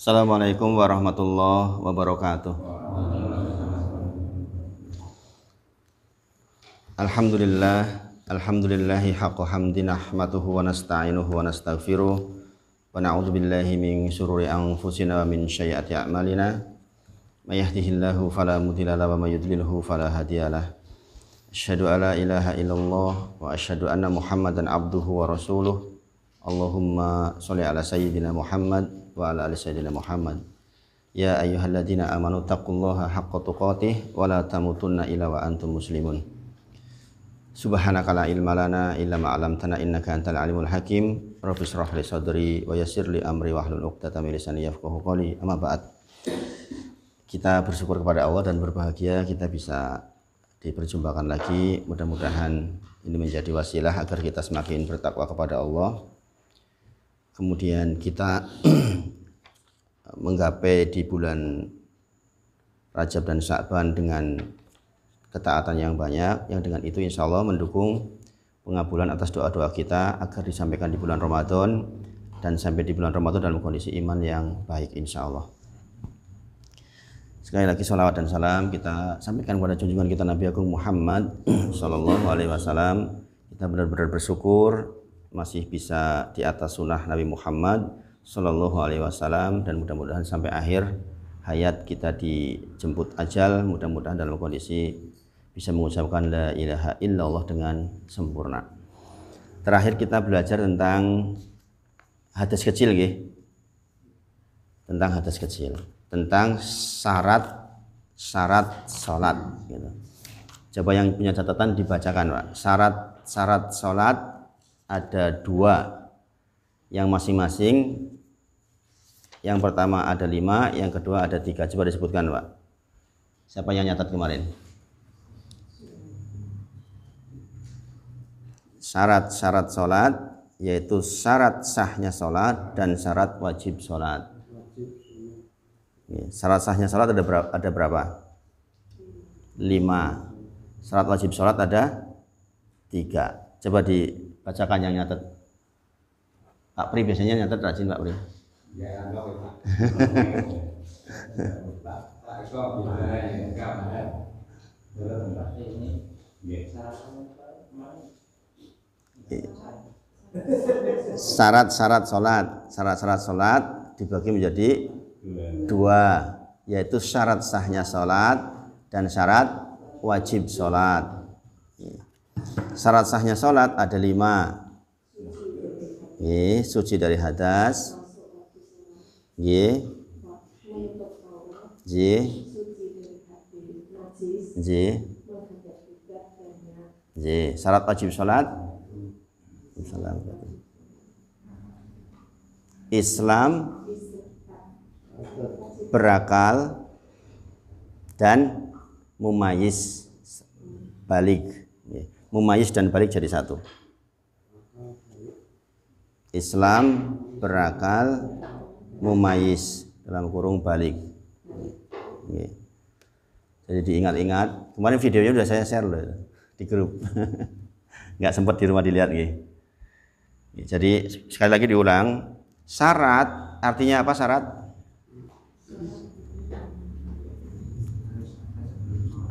Assalamualaikum warahmatullahi wabarakatuh. Alhamdulillahi haqqa hamdi nahmaduhu wa nasta'inuhu wa nastaghfiruh wa na'udzu billahi min syururi anfusina wa min sayyiati a'malina. May yahdihillahu fala mudilla lahu wa may yudlilhu fala hadiyalah. Asyhadu alla ilaha illallah wa asyhadu anna Muhammadan abduhu wa rasuluh. Allahumma sholli ala sayyidina Muhammad wa ala ali sayyidina Muhammad. Ya ayyuhalladzina amanu taqullaha haqqa tuqatih wa la tamutunna illa wa antum muslimun. Subhanaka la ilma lana illa ma 'allamtana innaka antal alimul hakim. Rabbi shrah li sadri wa yassir li amri wahlul 'uqdatam min lisani yafqahu qawli. Amma ba'd. Kita bersyukur kepada Allah dan berbahagia kita bisa diperjumpakan lagi. Mudah-mudahan ini menjadi wasilah agar kita semakin bertakwa kepada Allah. Kemudian kita menggapai di bulan Rajab dan Sya'ban dengan ketaatan yang banyak, yang dengan itu insya Allah mendukung pengabulan atas doa-doa kita agar disampaikan di bulan Ramadan dan sampai di bulan Ramadan dalam kondisi iman yang baik insya Allah. Sekali lagi sholawat dan salam kita sampaikan kepada junjungan kita Nabi Agung Muhammad Sallallahu Alaihi Wasallam. Kita benar-benar bersyukur masih bisa di atas sunnah Nabi Muhammad Sallallahu Alaihi Wasallam dan mudah-mudahan sampai akhir hayat kita dijemput ajal, mudah-mudahan dalam kondisi bisa mengucapkan la ilaha illallah dengan sempurna. Terakhir kita belajar tentang hadas kecil, tentang hadas kecil, tentang syarat sholat. Gitu. Coba yang punya catatan dibacakan, Pak. Syarat sholat ada dua, yang masing-masing yang pertama ada 5, yang kedua ada 3. Coba disebutkan, Pak. Siapa yang nyatat kemarin? Syarat sholat yaitu syarat sahnya sholat dan syarat wajib sholat. Syarat sahnya sholat ada berapa? 5. Syarat wajib sholat ada 3. Coba dibacakan yang nyatet. Pak Pri biasanya nyatet rajin, Pak Pri. Ya, Pak. Syarat-syarat sholat dibagi menjadi 2, yaitu syarat sahnya sholat dan syarat wajib sholat. Syarat sahnya sholat ada 5. Suci dari hadas, syarat wajib sholat Islam, berakal dan mumayyiz, balik. Mumayyiz dan balik jadi satu. Islam, berakal, mumayyiz dalam kurung balik. Jadi diingat-ingat. Kemarin videonya udah saya share loh di grup. Nggak sempat di rumah dilihat. Jadi sekali lagi diulang. Syarat artinya apa syarat?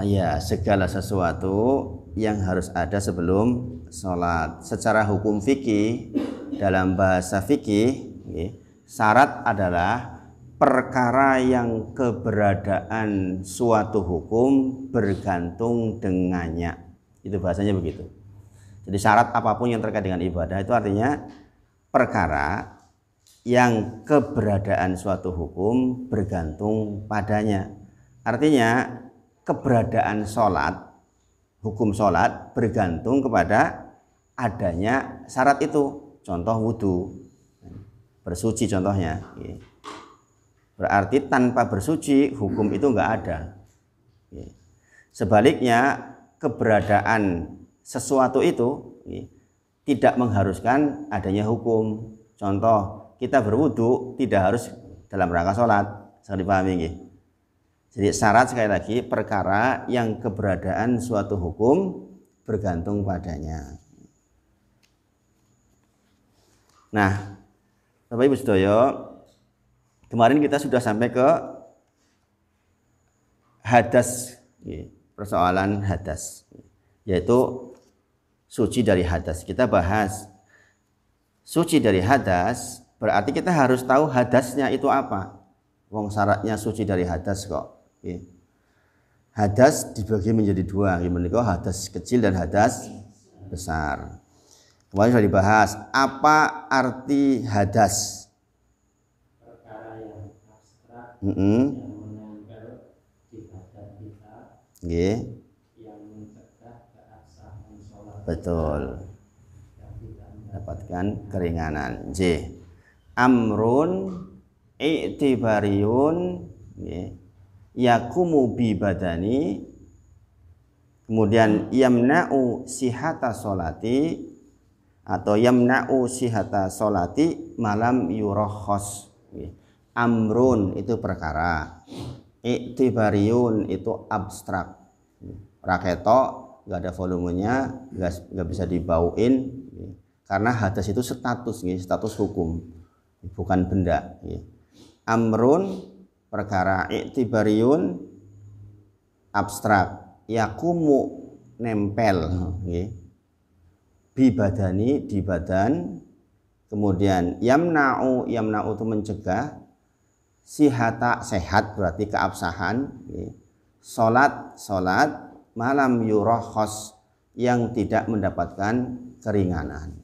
Ya, segala sesuatu yang harus ada sebelum sholat. Secara hukum fikih, dalam bahasa fikih, syarat adalah perkara yang keberadaan suatu hukum bergantung dengannya. Itu bahasanya begitu. Jadi syarat apapun yang terkait dengan ibadah itu artinya perkara yang keberadaan suatu hukum bergantung padanya. Artinya keberadaan sholat, hukum sholat bergantung kepada adanya syarat itu. Contoh wudhu, bersuci contohnya. Berarti tanpa bersuci hukum itu enggak ada. Sebaliknya keberadaan sesuatu itu tidak mengharuskan adanya hukum. Contoh kita berwudu tidak harus dalam rangka sholat. Bisa dipahami. Jadi syarat sekali lagi perkara yang keberadaan suatu hukum bergantung padanya. Nah, Bapak Ibu sedaya, Kemarin kita sudah sampai ke hadas, persoalan hadas, yaitu suci dari hadas. Kita bahas suci dari hadas, berarti kita harus tahu hadasnya itu apa. Wong syaratnya suci dari hadas kok. Hadas dibagi menjadi dua, hadas kecil dan hadas besar. Kemarin sudah dibahas apa arti hadas. Perkara yang abstrak yang menempel di badan kita, yang mencegah keabsahan sholat. Betul. Dapatkan keringanan. J. Amrun i'tibariyun yakumu bi badani, kemudian yamna'u sihata sholati atau yamna'u sihata sholati malam yurakhos. Amrun itu perkara, i'tibariyun itu abstrak, raketok nggak ada volumenya, nggak bisa dibauin, karena hadas itu status hukum, bukan benda. Amrun perkara, i'tibariyun abstrak, yakumu nempel, bi badani di badan, kemudian yamna'u itu mencegah, sihata sehat berarti keabsahan, sholat malam yurakhos yang tidak mendapatkan keringanan.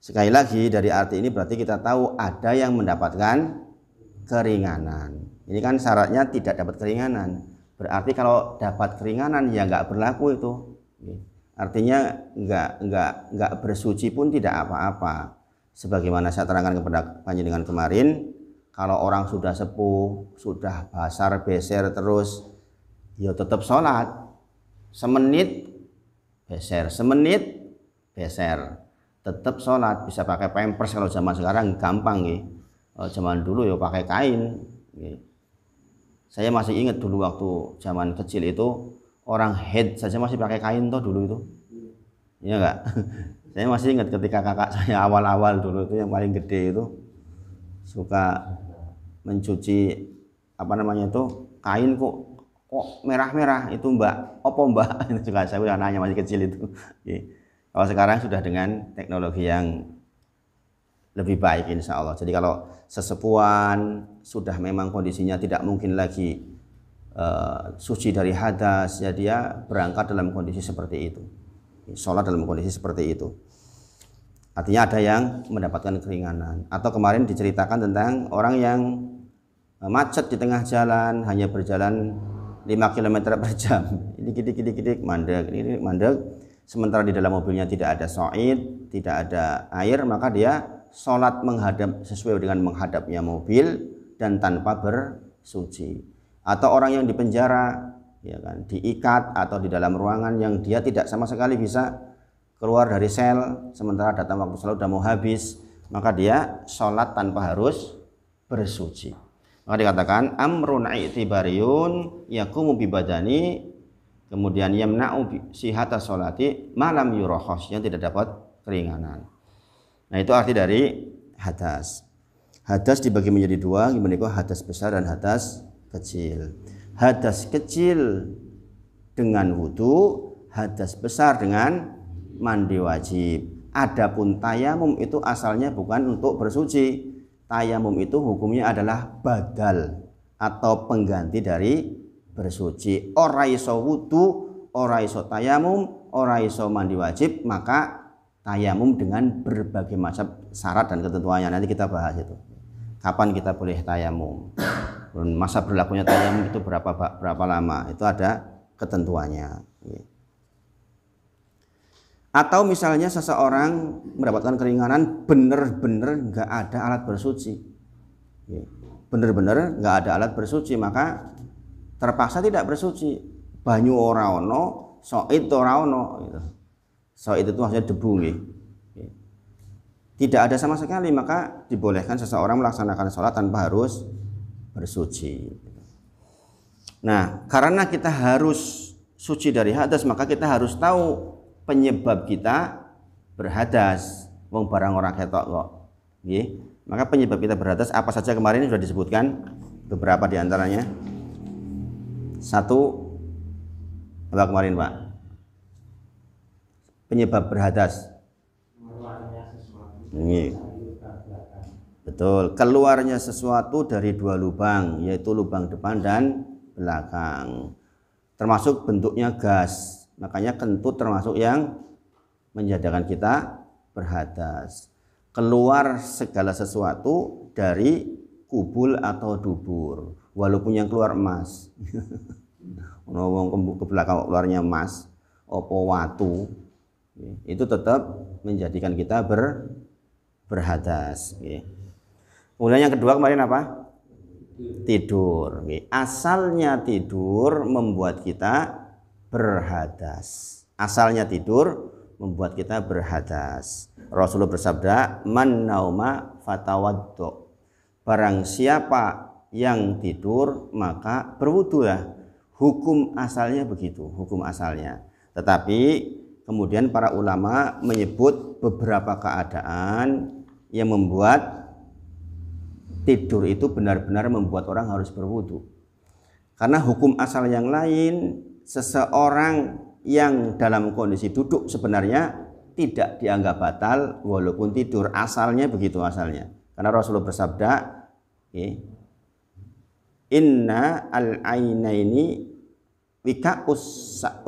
Sekali lagi dari arti ini berarti kita tahu ada yang mendapatkan keringanan. Ini kan syaratnya tidak dapat keringanan. Berarti kalau dapat keringanan ya nggak berlaku itu. Artinya nggak bersuci pun tidak apa-apa. Sebagaimana saya terangkan kepada panjenengan kemarin, kalau orang sudah sepuh, sudah basar beser terus, ya tetap sholat. Semenit beser, tetap sholat. Bisa pakai pampers kalau zaman sekarang gampang nih. Zaman dulu ya pakai kain. Saya masih ingat dulu waktu zaman kecil itu orang head saja masih pakai kain toh dulu itu. Iya enggak? Saya masih ingat ketika kakak saya awal-awal dulu itu yang paling gede itu suka mencuci kain kok merah-merah itu mbak, opo mbak? Itu juga saya nanya masih kecil itu. Kalau sekarang sudah dengan teknologi yang lebih baik insya Allah. Jadi kalau sesepuan sudah memang kondisinya tidak mungkin lagi suci dari hadas, ya dia berangkat dalam kondisi seperti itu, sholat dalam kondisi seperti itu. Artinya ada yang mendapatkan keringanan. Atau kemarin diceritakan tentang orang yang macet di tengah jalan, hanya berjalan 5 km per jam, ini gidik mandek, sementara di dalam mobilnya tidak ada soid, tidak ada air, maka dia sholat menghadap sesuai dengan menghadapnya mobil dan tanpa bersuci. Atau orang yang di penjara, ya kan, diikat atau di dalam ruangan yang dia tidak sama sekali bisa keluar dari sel, sementara datang waktu sholat sudah mau habis, maka dia sholat tanpa harus bersuci. Maka dikatakan amrun i'tibariyun yakumu bi badani, kemudian yamna'u sihata sholati malam yurakhos, yang tidak dapat keringanan. Nah itu arti dari hadas. Hadas dibagi menjadi dua, hadas besar dan hadas kecil. Hadas kecil dengan wudu, hadas besar dengan mandi wajib. Adapun tayamum itu asalnya bukan untuk bersuci. Tayamum itu hukumnya adalah badal atau pengganti dari bersuci. Ora iso wudu, ora iso tayamum, ora iso mandi wajib, maka tayamum dengan berbagai macam syarat dan ketentuannya. Nanti kita bahas itu. Kapan kita boleh tayamum? Masa berlakunya tayamum itu berapa lama? Itu ada ketentuannya. Atau misalnya seseorang mendapatkan keringanan benar-benar nggak ada alat bersuci. Benar-benar nggak ada alat bersuci, maka terpaksa tidak bersuci. Banyu ora ono, soid ora ono gitu. Soid itu maksudnya debu nih. Tidak ada sama sekali, maka dibolehkan seseorang melaksanakan sholat tanpa harus bersuci. Nah, karena kita harus suci dari hadas, maka kita harus tahu penyebab kita berhadas. Wong barang ora ketok kok. Nggih. Maka penyebab kita berhadas apa saja kemarin sudah disebutkan beberapa di antaranya. Satu, apa kemarin Pak? Penyebab berhadas. Ini. Betul, keluarnya sesuatu dari dua lubang, yaitu lubang depan dan belakang. Termasuk bentuknya gas. Makanya kentut termasuk yang menjadikan kita berhadas. Keluar segala sesuatu dari kubul atau dubur, walaupun yang keluar emas. Ngomong ke belakang keluarnya emas, opo watu, itu tetap menjadikan kita berhadas. Kemudian yang kedua kemarin apa? Tidur. Asalnya tidur membuat kita berhadas. Asalnya tidur membuat kita berhadas. Rasulullah bersabda, "Man nauma fatawaddo." Barang siapa yang tidur maka berwudulah. Hukum asalnya begitu, hukum asalnya. Tetapi kemudian para ulama menyebut beberapa keadaan yang membuat tidur itu benar-benar membuat orang harus berwudu. Karena hukum asal yang lain, seseorang yang dalam kondisi duduk sebenarnya tidak dianggap batal walaupun tidur, asalnya begitu asalnya. Karena Rasulullah bersabda, inna al-ainaini wika usah.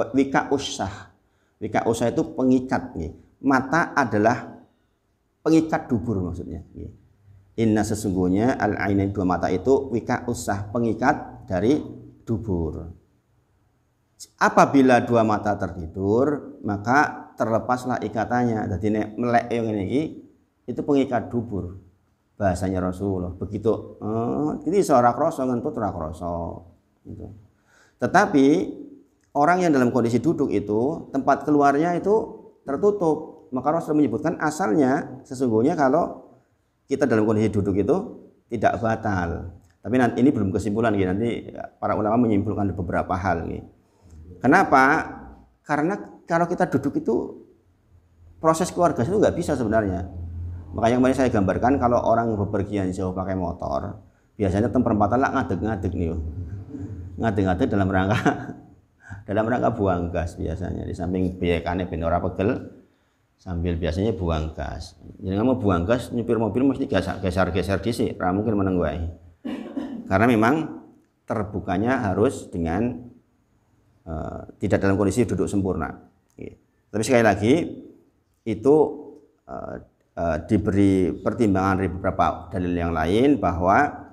Wika usah itu pengikat. Mata adalah pengikat dubur maksudnya. Inna sesungguhnya al-ainain dua mata itu wika usah, pengikat dari dubur. Apabila dua mata tertidur maka terlepaslah ikatannya. Jadi melek yang ini itu pengikat dubur bahasanya Rasulullah begitu. Jadi seorang kroso ngentut ora kroso gitu. Tetapi orang yang dalam kondisi duduk itu tempat keluarnya itu tertutup, maka Rasul menyebutkan asalnya sesungguhnya kalau kita dalam kondisi duduk itu tidak batal. Tapi nanti ini belum kesimpulan gitu. Nanti para ulama menyimpulkan beberapa hal gitu. Kenapa? Karena kalau kita duduk itu proses keluarga itu nggak bisa sebenarnya. Makanya kemarin saya gambarkan kalau orang bepergian jauh pakai motor, biasanya perempatan lah ngadeg-ngadeg nih, ngadeg-ngadeg dalam rangka buang gas biasanya. Di samping biayakane ben ora pegel, sambil biasanya buang gas. Jadi mau buang gas nyupir mobil mesti geser-geser dhisik, ora mungkin meneng wae. Karena memang terbukanya harus dengan tidak dalam kondisi duduk sempurna. Tapi sekali lagi itu diberi pertimbangan dari beberapa dalil yang lain bahwa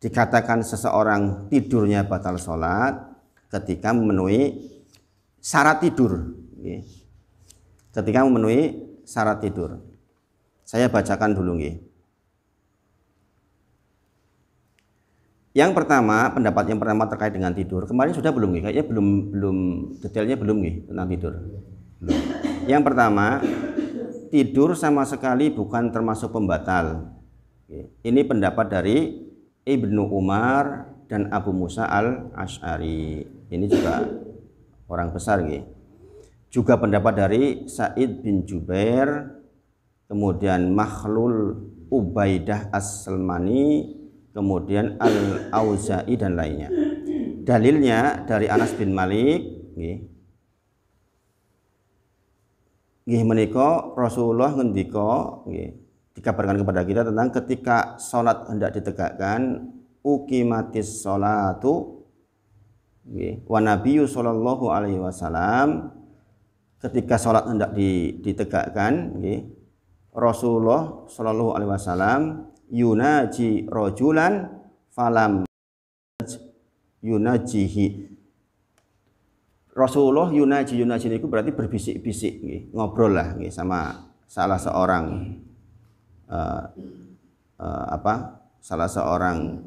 dikatakan seseorang tidurnya batal sholat ketika memenuhi syarat tidur. Ketika memenuhi syarat tidur. Saya bacakan dulu nggih. Yang pertama, pendapat yang pertama terkait dengan tidur. Kemarin sudah belum nggih? Kayaknya belum detailnya belum nggih tentang tidur. Belum. Yang pertama, tidur sama sekali bukan termasuk pembatal. Ini pendapat dari Ibnu Umar dan Abu Musa al-Asy'ari. Ini juga orang besar nggih. Juga pendapat dari Sa'id bin Jubair, kemudian Makhlul Ubaidah As-Salmani, kemudian Al-Auza'i dan lainnya. Dalilnya dari Anas bin Malik nggih menika Rasulullah ngendika dikabarkan kepada kita tentang ketika salat hendak ditegakkan, uqimatis sholatu wa nabiyyu sallallahu alaihi wasallam, ketika salat hendak ditegakkan Rasulullah sallallahu alaihi wasallam yunaji rojulan falam yunajihi. Rasulullah yunaji itu berarti berbisik-bisik, ngobrol lah sama salah seorang salah seorang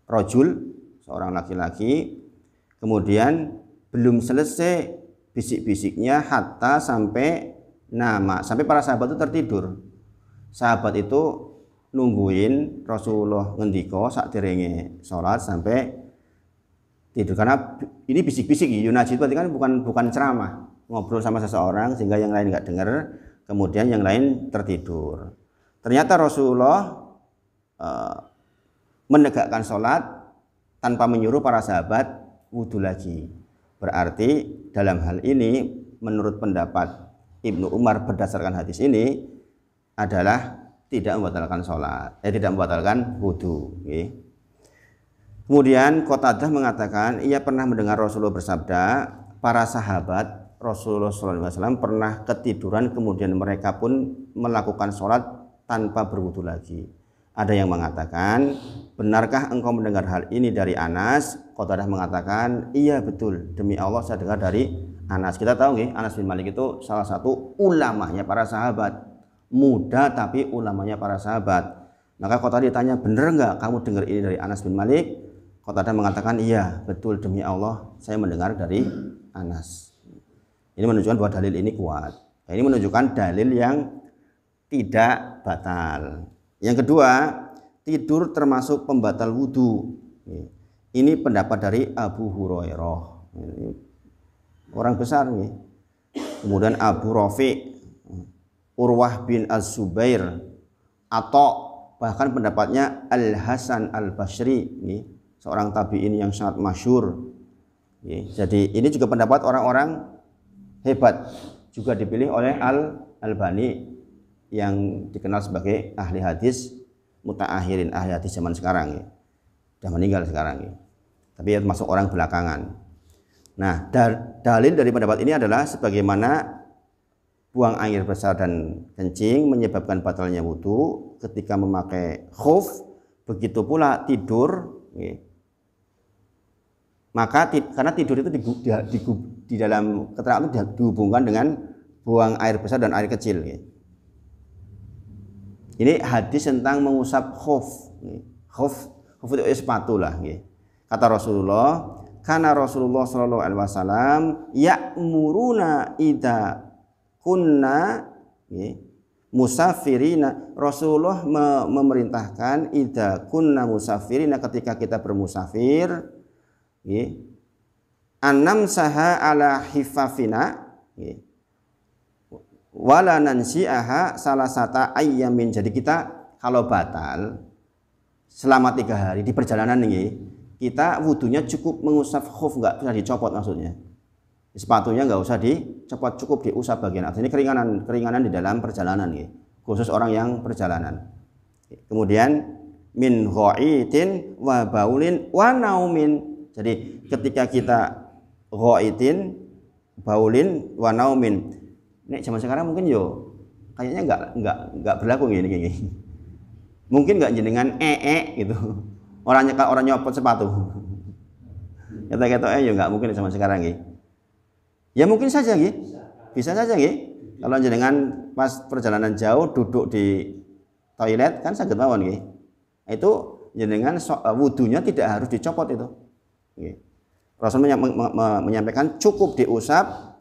rojul, seorang laki-laki. Kemudian belum selesai bisik-bisiknya hatta sampai para sahabat itu tertidur. Sahabat itu nungguin Rasulullah ngendika sakderenge salat sampai tidur, karena ini bisik-bisik. Yunaji itu berarti kan bukan ceramah, ngobrol sama seseorang sehingga yang lain nggak dengar, kemudian yang lain tertidur. Ternyata Rasulullah menegakkan sholat tanpa menyuruh para sahabat wudhu lagi. Berarti dalam hal ini menurut pendapat Ibnu Umar berdasarkan hadis ini adalah tidak membatalkan sholat, tidak membatalkan wudhu. Kemudian Qatadah mengatakan ia pernah mendengar Rasulullah bersabda, para sahabat Rasulullah SAW pernah ketiduran kemudian mereka pun melakukan sholat tanpa berwudhu lagi. Ada yang mengatakan, benarkah engkau mendengar hal ini dari Anas? Qatadah mengatakan, iya betul, demi Allah saya dengar dari Anas. Kita tahu nih, Anas bin Malik itu salah satu ulamanya para sahabat, muda tapi ulamanya para sahabat. Maka Qatadah ditanya, benar nggak kamu dengar ini dari Anas bin Malik? Qatadah mengatakan, iya betul, demi Allah saya mendengar dari Anas. Ini menunjukkan bahwa dalil ini kuat. Ini menunjukkan dalil yang tidak batal. Yang kedua, tidur termasuk pembatal wudhu. Ini pendapat dari Abu Hurairah. Orang besar nih. Kemudian Abu Rafi, Urwah bin Az-Zubair, atau bahkan pendapatnya Al-Hasan Al-Basri, seorang tabi'in yang sangat masyhur. Jadi ini juga pendapat orang-orang hebat, juga dipilih oleh Al-Albani yang dikenal sebagai ahli hadis mutaakhirin, ahli hadis zaman sekarang sudah meninggal sekarang tapi ya termasuk orang belakangan. Nah, dalil dari pendapat ini adalah sebagaimana buang air besar dan kencing menyebabkan batalnya wudu ketika memakai khuf, begitu pula tidur. Maka karena tidur itu di dalam keterangan itu dihubungkan dengan buang air besar dan air kecil. Ini hadis tentang mengusap khuf. Khuf itu sepatu lah. Kata Rasulullah, karena Rasulullah Shallallahu Alaihi Wasallam ya'muruna idza kunna musafirina. Rasulullah memerintahkan idza kunna musafirina, ketika kita bermusafir, anam saha ala hifafina wala nansi'aha salasata ayyamin. Jadi kita kalau batal selama 3 hari di perjalanan ini, kita wudunya cukup mengusap khuf, nggak usah dicopot maksudnya. Sepatunya nggak usah dicopot, cukup diusap bagian atas. Ini keringanan di dalam perjalanan khusus orang yang perjalanan. Kemudian min gha'itin wa baulin wa naumin. Jadi ketika kita gha'itin, baulin wa naumin, nek zaman sekarang mungkin kayaknya nggak berlaku gini. Mungkin nggak jenengan gitu. Orang nyopot sepatu. Kata-kata nggak mungkin zaman sekarang Ya mungkin saja bisa saja Kalau jenengan pas perjalanan jauh duduk di toilet kan saged mawon Itu jenengan wudunya tidak harus dicopot itu. Rasul menyampaikan cukup diusap.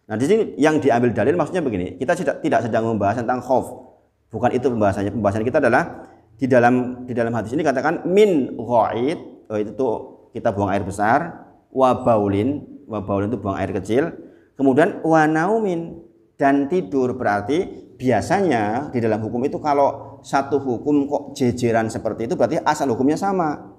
Nah, di sini yang diambil dalil maksudnya begini, kita tidak sedang membahas tentang khauf. Bukan itu pembahasannya. Pembahasan kita adalah di dalam hadis ini katakan min gha'id, itu kita buang air besar, wa baulin itu buang air kecil, kemudian wa naumin dan tidur. Berarti biasanya di dalam hukum itu kalau satu hukum kok jejeran seperti itu berarti asal hukumnya sama.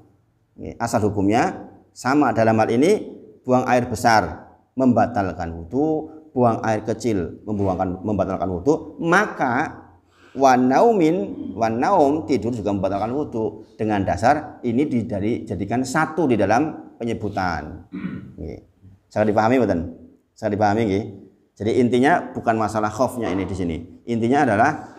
Asal hukumnya sama. Dalam hal ini buang air besar membatalkan wudu, buang air kecil membatalkan wudu, maka naum tidur juga membatalkan wudu. Dengan dasar ini dijadikan satu di dalam penyebutan. Sangat dipahami betul? Sangat dipahami Jadi intinya bukan masalah khaufnya ini di sini. Intinya adalah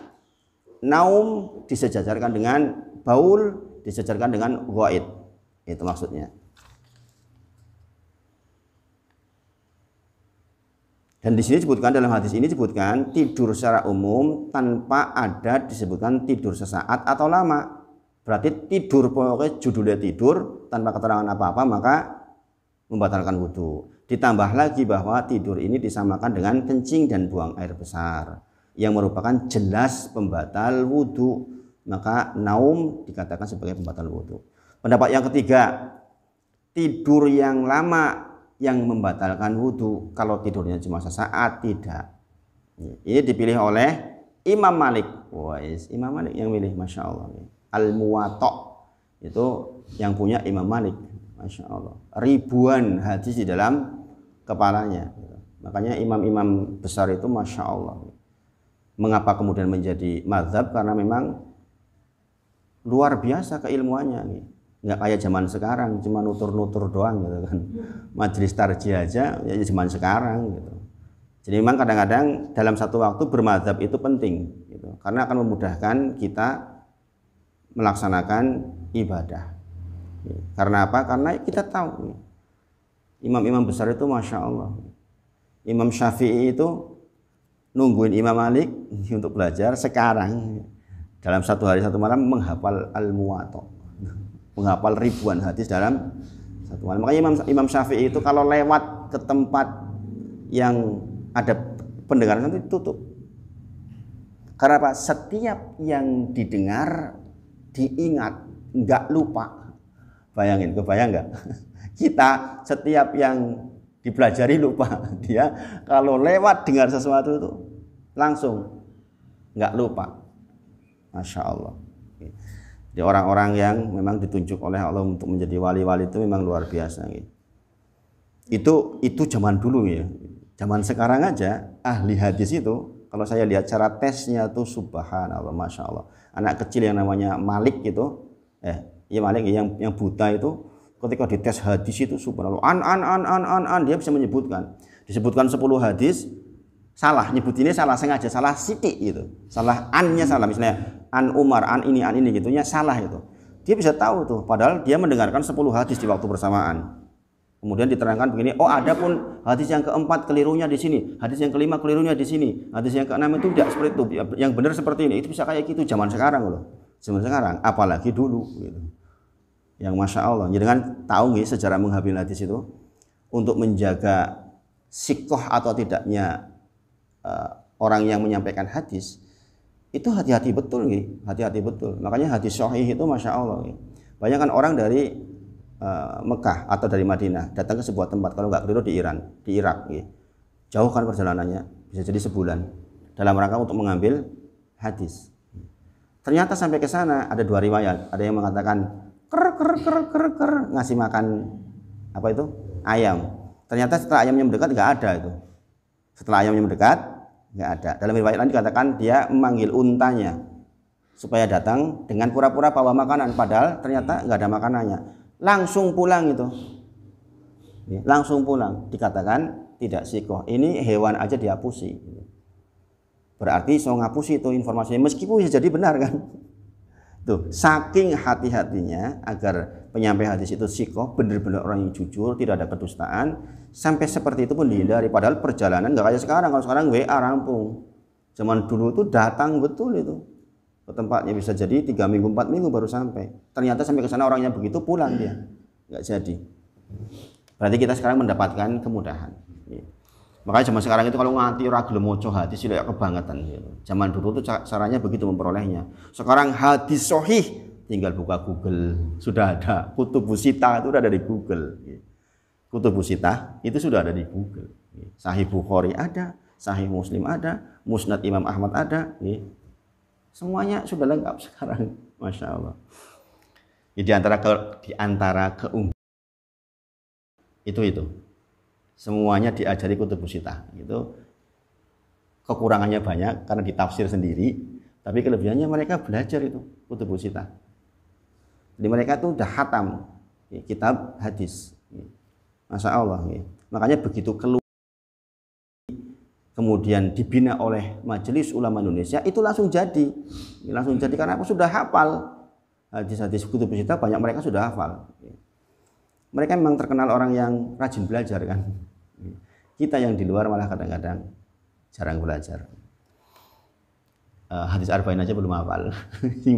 naum disejajarkan dengan baul, disejajarkan dengan ghaid. Itu maksudnya. Dan di sini disebutkan, dalam hadis ini disebutkan tidur secara umum tanpa ada disebutkan tidur sesaat atau lama. Berarti tidur pokoknya judulnya tidur tanpa keterangan apa-apa maka membatalkan wudu. Ditambah lagi bahwa tidur ini disamakan dengan kencing dan buang air besar yang merupakan jelas pembatal wudu. Maka naum dikatakan sebagai pembatal wudu. Pendapat yang ketiga, tidur yang lama yang membatalkan wudu. Kalau tidurnya cuma sesaat, tidak. Ini dipilih oleh Imam Malik. Imam Malik yang milih, Masya Allah. Al-Muwatta itu yang punya Imam Malik, Masya Allah, ribuan hadis di dalam kepalanya. Makanya imam-imam besar itu Masya Allah. Mengapa kemudian menjadi mazhab? Karena memang luar biasa keilmuannya nih. Nggak kayak zaman sekarang cuma nutur-nutur doang gitu kan. Majelis tarjih aja ya zaman sekarang gitu. Jadi memang kadang-kadang dalam satu waktu bermadzhab itu penting gitu. Karena akan memudahkan kita melaksanakan ibadah. Karena apa? Karena kita tahu imam-imam besar itu Masya Allah. Imam Syafi'i itu nungguin Imam Malik untuk belajar, sekarang dalam satu hari satu malam menghafal Al-Muwatta, menghafal ribuan hadis dalam satu malam. Makanya Imam Syafi'i itu kalau lewat ke tempat yang ada pendengaran itu tutup. Karena apa? Setiap yang didengar diingat, nggak lupa. Bayangin, kebayang nggak? Kita setiap yang dipelajari lupa. Dia kalau lewat dengar sesuatu itu langsung nggak lupa. Masya Allah. Jadi orang-orang yang memang ditunjuk oleh Allah untuk menjadi wali-wali itu memang luar biasa. Itu zaman dulu ya. Zaman sekarang aja ahli hadis itu kalau saya lihat cara tesnya tuh subhanallah, Masya Allah. Anak kecil yang namanya Malik itu, ya Malik yang buta itu, ketika dites hadis itu subhanallah, dia bisa menyebutkan. Disebutkan 10 hadis, salah, nyebutinnya salah sengaja, salah sitik gitu. Salah annya salah, misalnya an Umar, an ini gitunya salah itu. Dia bisa tahu tuh, padahal dia mendengarkan 10 hadis di waktu bersamaan. Kemudian diterangkan begini, oh ada pun hadis yang keempat kelirunya di sini, hadis yang kelima kelirunya di sini, hadis yang keenam itu tidak seperti itu, yang benar seperti ini. Itu bisa kayak gitu zaman sekarang loh, zaman sekarang, apalagi dulu gitu. Yang Masya Allah, jadi kan tahu nih sejarah menghafal hadis itu untuk menjaga sikoh atau tidaknya orang yang menyampaikan hadis itu hati-hati betul nih, hati-hati betul. Makanya hadis sahih itu Masya Allah. Banyak kan orang dari Mekah atau dari Madinah datang ke sebuah tempat, kalau nggak keliru di Irak, jauh kan perjalanannya, bisa jadi sebulan dalam rangka untuk mengambil hadis. Ternyata sampai ke sana ada 2 riwayat, ada yang mengatakan ker ngasih makan apa itu ayam. Ternyata setelah ayamnya mendekat nggak ada itu. Setelah ayamnya mendekat nggak ada. Dalam riwayat lain dikatakan dia memanggil untanya supaya datang dengan pura-pura bawa makanan, padahal ternyata nggak ada makanannya. Langsung pulang itu, langsung pulang, dikatakan tidak sikoh. Ini hewan aja dihapusi, berarti so ngapusi itu informasinya, meskipun bisa jadi benar kan. Tuh, saking hati-hatinya agar penyampai hadis itu sikoh, benar-benar orang yang jujur, tidak ada kedustaan, sampai seperti itu pun dihindari. Padahal perjalanan nggak kayak sekarang. Kalau sekarang WA rampung, zaman dulu tuh datang betul itu ke tempatnya, bisa jadi 3 minggu 4 minggu baru sampai. Ternyata sampai ke sana orangnya begitu, pulang dia nggak jadi. Berarti kita sekarang mendapatkan kemudahan. Makanya zaman sekarang itu kalau nganti ora gelem maca hadis itu ya kebangetan gitu. Zaman dulu tuh caranya begitu memperolehnya. Sekarang hadis sahih tinggal buka Google, sudah ada. Kutubus Sittah itu sudah ada di Google. Kutubus Sittah itu sudah ada di Google. Sahih Bukhari ada, Sahih Muslim ada, Musnad Imam Ahmad ada. Semuanya sudah lengkap sekarang, Masya Allah. Di antara keunggulan itu semuanya diajari Kutubus Sittah. Itu kekurangannya banyak karena ditafsir sendiri, tapi kelebihannya mereka belajar itu Kutubus Sittah. Jadi mereka itu udah khatam kitab hadis, Masya Allah. Makanya begitu keluar kemudian dibina oleh Majelis Ulama Indonesia, itu langsung jadi karena aku sudah hafal hadis-hadis Kutubus Sittah, banyak mereka sudah hafal. Mereka memang terkenal orang yang rajin belajar kan. Kita yang di luar malah kadang-kadang jarang belajar. Hadis Arba'in aja belum hafal, 42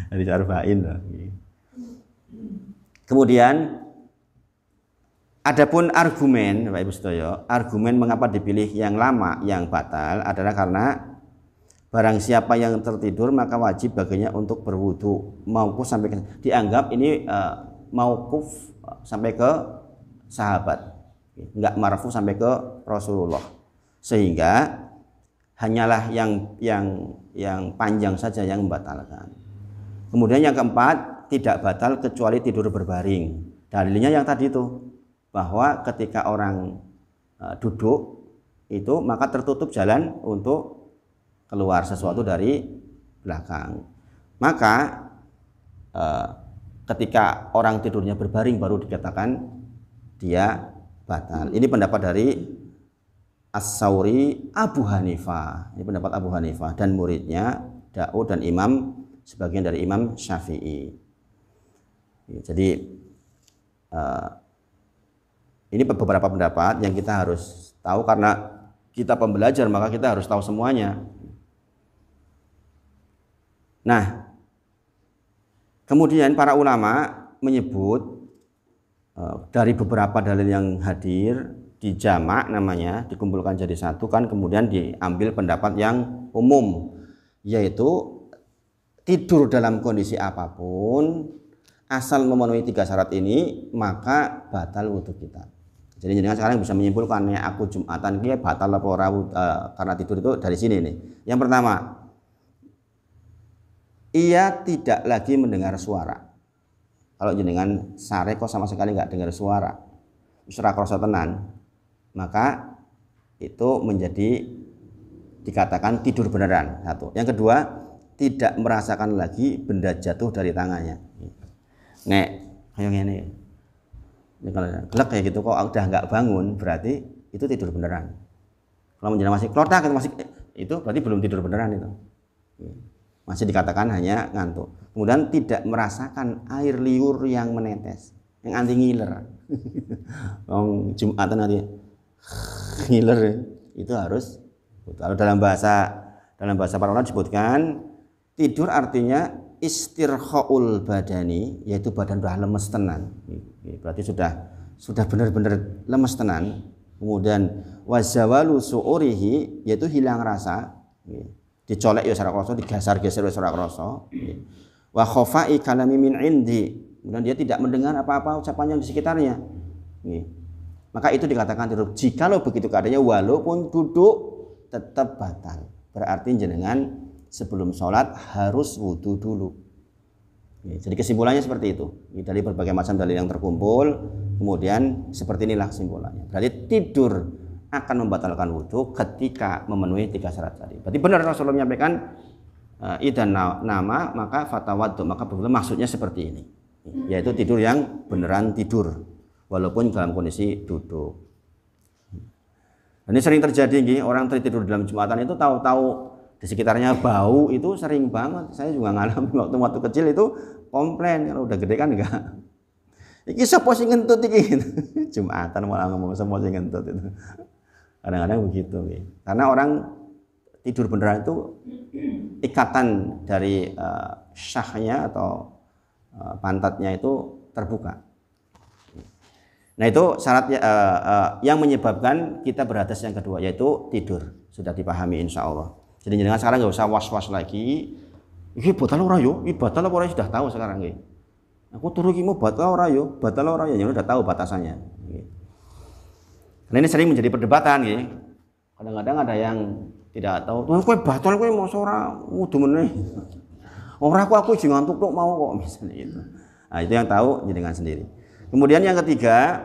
hadis Arba'in lah. Kemudian adapun argumen, Bapak Ibu sedaya, argumen mengapa dipilih yang lama, yang batal adalah karena barang siapa yang tertidur maka wajib baginya untuk berwudu. Mauquf sampai ke, dianggap ini mauquf sampai ke sahabat, enggak marfu sampai ke Rasulullah. Sehingga hanyalah yang panjang saja yang membatalkan. Kemudian yang keempat, tidak batal kecuali tidur berbaring. Dalilnya yang tadi itu, bahwa ketika orang duduk itu maka tertutup jalan untuk keluar sesuatu dari belakang. Maka ketika orang tidurnya berbaring baru dikatakan dia batal. Ini pendapat dari As-Sauri Abu Hanifah. Ini pendapat Abu Hanifah dan muridnya Daud dan Imam sebagian dari Imam Syafi'i. Jadi ini beberapa pendapat yang kita harus tahu karena kita pembelajar maka kita harus tahu semuanya. Nah, kemudian para ulama menyebut dari beberapa dalil yang hadir dijamak namanya, dikumpulkan jadi satu kan, kemudian diambil pendapat yang umum, yaitu tidur dalam kondisi apapun asal memenuhi 3 syarat ini maka batal wudhu kita. Jadi jangan sekarang bisa menyimpulkan ya aku Jumatan kia batal apa ora karena tidur itu dari sini nih. Yang pertama, ia tidak lagi mendengar suara. Kalau jenengan sare kok sama sekali nggak dengar suara, ora krasa tenan, maka itu menjadi dikatakan tidur beneran. Satu. Yang kedua, tidak merasakan lagi benda jatuh dari tangannya. Nek kayak gini, kalau gelek kayak gitu kok udah nggak bangun, berarti itu tidur beneran. Kalau menjelang masih klotak itu berarti belum tidur beneran itu. Masih dikatakan hanya ngantuk. Kemudian tidak merasakan air liur yang menetes, yang anti ngiler. Jumatan nanti ngiler itu harus. Kalau dalam bahasa para ulama disebutkan tidur artinya istirhaul badani, yaitu badan sudah lemes tenan. Berarti sudah benar-benar lemes tenan. Kemudian wazawalu su'urihi, yaitu hilang rasa. Dicolek ya ora krasa, digeser-geser ya ora krasa. Wa khafa'i kalami min indi, kemudian dia tidak mendengar apa-apa ucapan yang di sekitarnya. Maka itu dikatakan tidur. Jikalau begitu keadaannya walaupun duduk tetap batal. Berarti jenengan sebelum sholat harus wudhu dulu. Jadi kesimpulannya seperti itu. Dari berbagai macam dalil yang terkumpul, kemudian seperti inilah kesimpulannya. Berarti tidur akan membatalkan wudhu ketika memenuhi 3 syarat tadi. Berarti benar Rasulullah menyampaikan idan nama maka fatawaddu, maka maksudnya seperti ini, yaitu tidur yang beneran tidur walaupun dalam kondisi duduk. Ini sering terjadi orang tidur dalam Jumatan itu tahu-tahu di sekitarnya bau, itu sering banget. Saya juga ngalami waktu kecil itu komplain, kalau udah gede kan enggak. Iki sapa sing ngentut iki? Jumatan malah ngomong sapa sing ngentut itu. Kadang-kadang begitu, karena orang tidur beneran itu ikatan dari syahnya atau pantatnya itu terbuka. Nah itu syaratnya yang menyebabkan kita berhadas yang kedua, yaitu tidur. Sudah dipahami insya Allah. Jadi jangan sekarang nggak usah was-was lagi. Iki batal ora yo, iki batal apa ora sudah tahu sekarang iki. Aku turu iki mau batal ora yo, batal ora yo, ya udah tahu batasannya. Karena ini sering menjadi perdebatan ya. Kadang-kadang ada yang tidak tahu, "Tuh kowe batal kowe mosok ora wudu meneh." Ora aku sing ngantuk tok mau kok misalnya itu. Nah, itu yang tahu jenengan sendiri. Kemudian yang ketiga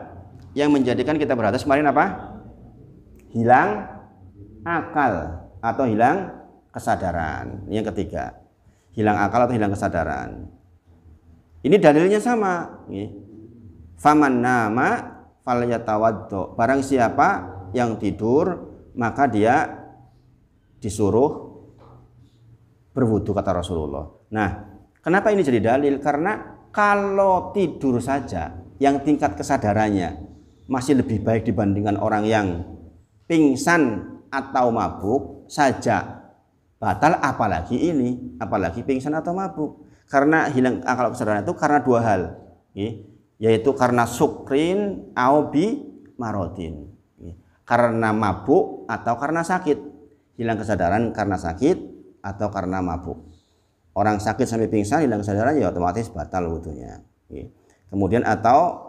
yang menjadikan kita berhadas kemarin apa? Hilang akal atau hilang kesadaran. Ini yang ketiga. Hilang akal atau hilang kesadaran. Ini dalilnya sama, faman nama falyatawaddo. Barang siapa yang tidur maka dia disuruh berwudu kata Rasulullah. Nah, kenapa ini jadi dalil? Karena kalau tidur saja yang tingkat kesadarannya masih lebih baik dibandingkan orang yang pingsan atau mabuk saja batal, apalagi ini, apalagi pingsan atau mabuk. Karena hilang akal kesadaran itu karena dua hal, yaitu karena sukrin au bi marodin, karena mabuk atau karena sakit. Hilang kesadaran karena sakit atau karena mabuk. Orang sakit sampai pingsan hilang kesadaran ya otomatis batal wudunya. Kemudian atau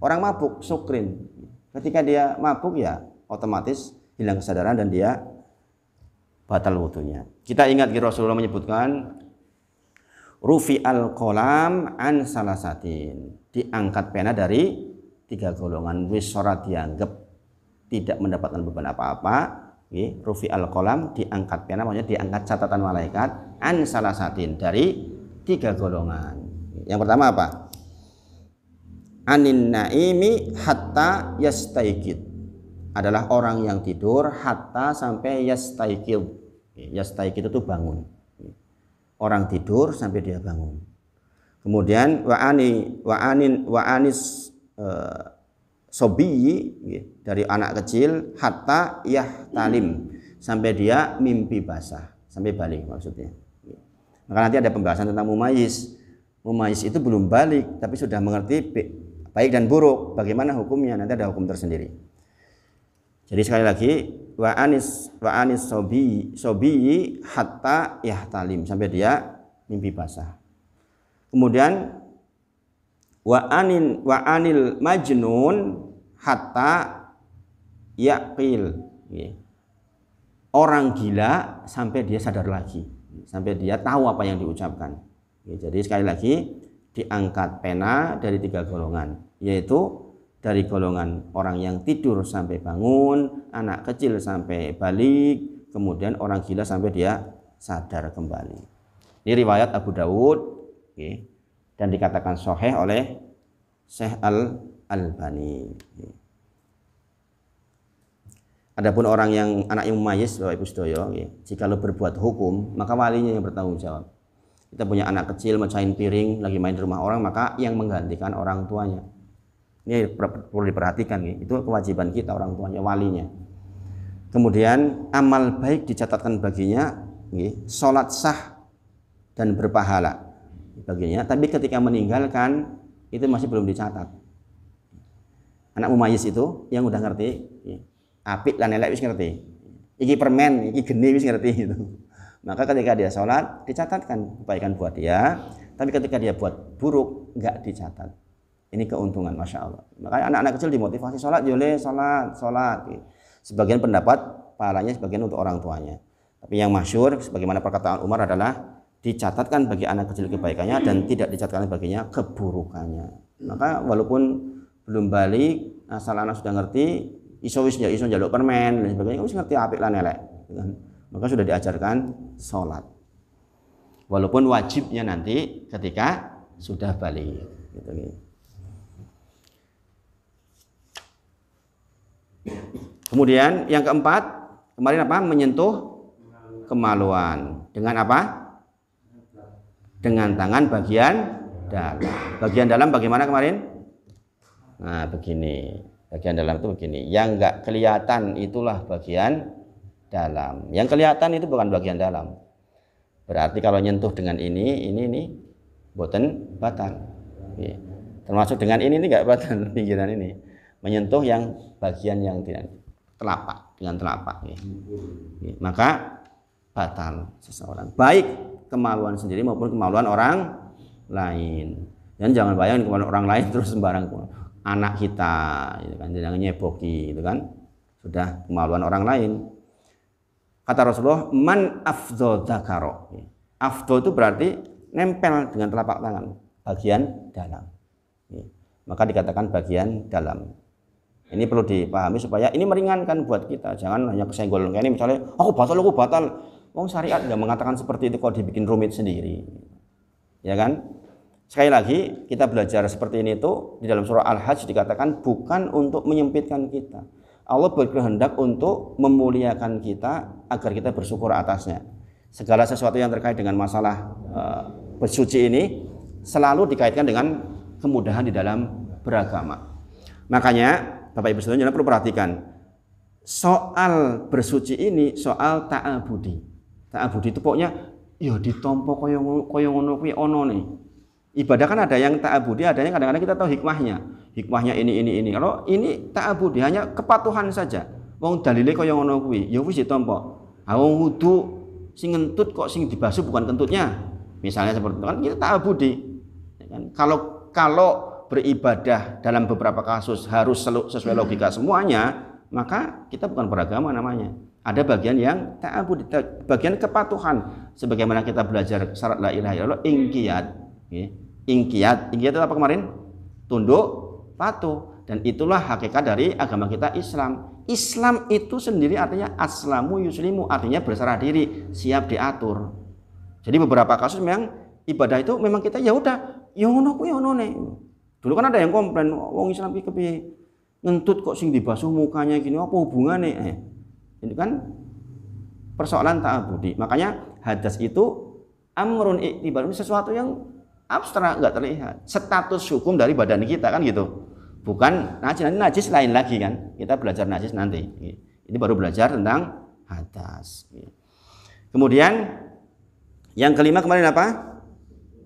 orang mabuk sukrin, ketika dia mabuk ya otomatis hilang kesadaran dan dia batal wudunya. Kita ingat Rasulullah menyebutkan rufi al-qalam an salasatin, diangkat pena dari 3 golongan. Wis ora dianggap tidak mendapatkan beban apa-apa. Rufi al-qalam, diangkat pena, maksudnya diangkat catatan malaikat an salasatin, dari 3 golongan. Yang pertama apa? Anin naimi hatta yastaikid, adalah orang yang tidur hatta sampai yastaikid. Yastaikid itu bangun. Orang tidur sampai dia bangun. Kemudian wa anis sobiyi, dari anak kecil, hatta yahtalim, sampai dia mimpi basah, sampai balik maksudnya. Maka nanti ada pembahasan tentang mumayyiz. Mumayyiz itu belum balik tapi sudah mengerti baik dan buruk, bagaimana hukumnya, nanti ada hukum tersendiri. Jadi sekali lagi, wa anis sobiyi hatta yahtalim, sampai dia mimpi basah. Kemudian wa anil majnun hatta yaqil, orang gila sampai dia sadar lagi, sampai dia tahu apa yang diucapkan. Jadi sekali lagi, diangkat pena dari 3 golongan, yaitu dari golongan orang yang tidur sampai bangun, anak kecil sampai balik, kemudian orang gila sampai dia sadar kembali. Ini riwayat Abu Dawud, dan dikatakan sahih oleh Syekh Al-Albani. Adapun orang yang anak yang mumayyiz, Bapak Ibu sedaya, jika lo berbuat hukum, maka walinya yang bertanggung jawab. Kita punya anak kecil mecahin piring lagi main di rumah orang, maka yang menggantikan orang tuanya. Ini perlu diperhatikan, itu kewajiban kita, orang tuanya, walinya. Kemudian amal baik dicatatkan baginya, sholat sah dan berpahala baginya, tapi ketika meninggalkan itu masih belum dicatat. Anak mumayyiz itu yang udah ngerti, apik lan elek wis ngerti, iki permen, iki geni wis ngerti itu. Maka ketika dia sholat dicatatkan kebaikan buat dia, tapi ketika dia buat buruk enggak dicatat. Ini keuntungan, masya Allah. Makanya anak-anak kecil dimotivasi sholat, yole sholat. Sebagian pendapat pahalanya sebagian untuk orang tuanya. Tapi yang masyhur, sebagaimana perkataan Umar adalah dicatatkan bagi anak kecil kebaikannya dan tidak dicatatkan baginya keburukannya. Maka walaupun belum balik, asal anak sudah ngerti, iso njaluk permen dan sebagainya, wis ngerti apik lan elek, maka sudah diajarkan sholat. Walaupun wajibnya nanti ketika sudah balik. Gitu. Kemudian yang keempat, kemarin apa? Menyentuh kemaluan. Dengan apa? Dengan tangan bagian dalam. Bagian dalam bagaimana kemarin? Nah, begini. Bagian dalam itu begini. Yang enggak kelihatan itulah bagian dalam. Yang kelihatan itu bukan bagian dalam. Berarti kalau nyentuh dengan ini boten batal. Termasuk dengan ini enggak batal, pinggiran ini. Menyentuh yang bagian yang tidak telapak, dengan telapak, maka batal seseorang, baik kemaluan sendiri maupun kemaluan orang lain. Dan jangan bayangin kemaluan orang lain terus sembarang, anak kita, gitu kan, jangan nyeboki, gitu kan, sudah kemaluan orang lain. Kata Rasulullah, man afdho dzakaro. Afdho itu berarti nempel dengan telapak tangan, bagian dalam. Maka dikatakan bagian dalam. Ini perlu dipahami supaya ini meringankan buat kita. Jangan hanya kesenggol kayak ini, misalnya aku batal. Wong syariat nggak mengatakan seperti itu, kok dibikin rumit sendiri, ya kan? Sekali lagi kita belajar seperti ini itu di dalam surah Al-Hajj dikatakan bukan untuk menyempitkan kita. Allah berkehendak untuk memuliakan kita agar kita bersyukur atasnya. Segala sesuatu yang terkait dengan masalah bersuci ini selalu dikaitkan dengan kemudahan di dalam beragama. Makanya Bapak Ibu sekalian perlu perhatikan, soal bersuci ini soal ta'abudi. Ta'abudi itu pokoknya ya ditompo kaya ngono kuwi ono nih. Ibadah kan ada yang ta'abudi, ada yang kadang-kadang kita tahu hikmahnya. Hikmahnya ini. Kalau ini ta'abudi hanya kepatuhan saja. Wong dalile kaya ngono kuwi, ya wis ditompo. Ha wong wudu sing ngentut kok sing dibasuh bukan kentutnya. Misalnya seperti itu kan kita ta'abudi. Ya kan? Kalau beribadah dalam beberapa kasus harus sesuai logika semuanya, maka kita bukan beragama namanya. Ada bagian yang ta'abud, bagian kepatuhan. Sebagaimana kita belajar syarat la ilaha illallah, inqiyad. Inqiyad itu apa kemarin? Tunduk, patuh. Dan itulah hakikat dari agama kita Islam. Islam itu sendiri artinya aslamu yuslimu, artinya berserah diri, siap diatur. Jadi beberapa kasus memang ibadah itu memang kita ya udah, ya ngono ku ya ngono ne. Dulu kan ada yang komplain, wong Islam iki kepiye? Ngentut kok sing dibasuh mukanya gini, apa hubungannya? Ini kan persoalan ta'abudi. Makanya hadas itu amrun iktibar, sesuatu yang abstrak, nggak terlihat. Status hukum dari badan kita kan gitu. Bukan najis, nanti najis lain lagi kan. Kita belajar najis nanti. Ini baru belajar tentang hadas. Kemudian yang kelima kemarin apa?